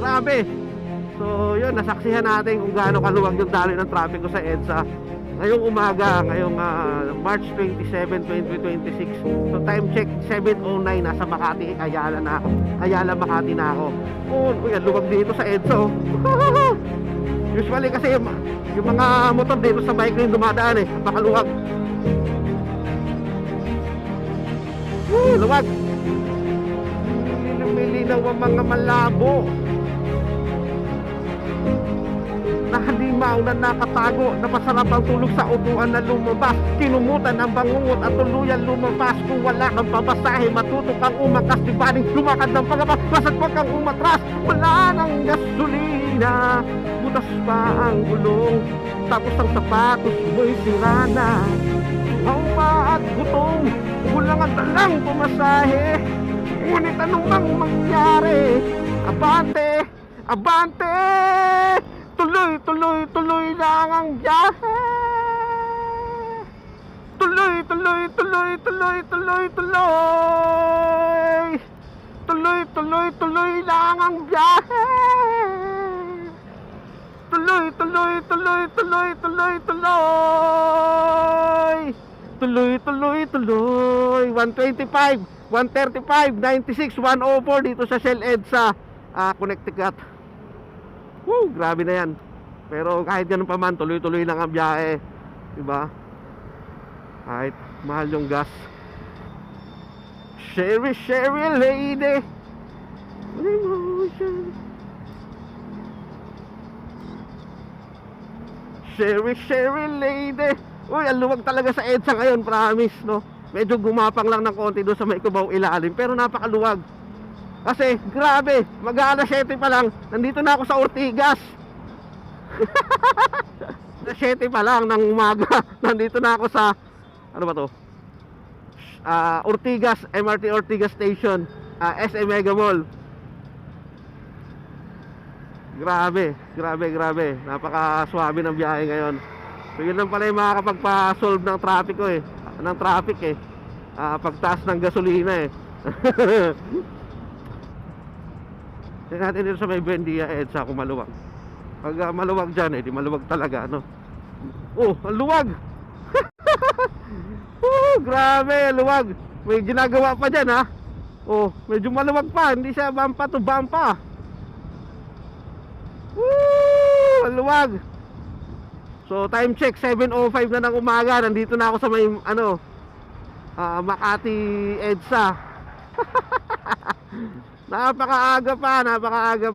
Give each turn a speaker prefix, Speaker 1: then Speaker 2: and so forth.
Speaker 1: Grabe. So yun, nasaksihan natin kung gaano kaluwag yung daloy ng trapiko sa EDSA ngayong umaga, ngayong March 27, 2026. So time check 7:09, nasa Makati, Ayala na ako. Ayala, Makati na ako. Uy, ang luwag dito sa EDSA, oh. Usually kasi yung mga motor dito sa bike lane dumadaan eh, napakaluwag. Luwag. Lumilinaw ang mga malabo na halimaw na nakatago, na masarap ang tulog sa upuan na lumabas. Kinumutan ang bangungot at tuluyan lumabas. Kung wala kang pabasahe, matuto kang umakas. Di ba rin lumakad ng pangabas, basta't wag kang umatras. Wala nang gasolina, butas pa ang gulong, tapos ang sapatos mo'y sira na. Ang pa at gutom, kulang ang dalang pumasahe. Ngunit anong bang mangyari? Abante, abante! Tuloy, tuloy, tuloy lang ang biyahe. Tuloy, tuloy, tuloy, tuloy, tuloy, tuloy. Tuloy, tuloy, tuloy lang ang biyahe. Tuloy, tuloy, tuloy, tuloy, tuloy, tuloy. Tuloy, tuloy, tuloy. 125, 135, 96, 104 dito sa Shell EDSA, Connecticut. Woo, grabe na yan. Pero kahit ganun pa man, tuloy-tuloy lang ang biyahe, diba? Kahit mahal yung gas. Sherry, Sherry lady, emotion. Sherry, Sherry lady. Uy, ang luwag talaga sa EDSA ngayon, promise, no? Medyo gumapang lang ng konti doon sa may Cubao ilalim, pero napakaluwag. Kasi, grabe, mag-aalas 7 pa lang, nandito na ako sa Ortigas. Alas 7 pa lang ng umaga, nandito na ako sa, ano ba to? Ortigas, MRT Ortigas Station, SM Mega Mall. Grabe, grabe, grabe. Napaka-swabe ng biyahe ngayon. So yun lang pala yung makakapagpa-solve ng traffic ko eh. Ng traffic eh. Pagtaas ng gasolina eh. Tingnan natin dito sa may Buendia EDSA kung maluwag. Pag maluwag dyan eh, di maluwag talaga, no? Oh, ang luwag! Oh, grabe, luwag. May ginagawa pa dyan, ha? Oh, medyo maluwag pa. Hindi siya bampa to bampa. Woo! Ang luwag. So, time check, 7:05 na ng umaga. Nandito na ako sa may, ano, Makati EDSA. Napakaaga pa, napakaaga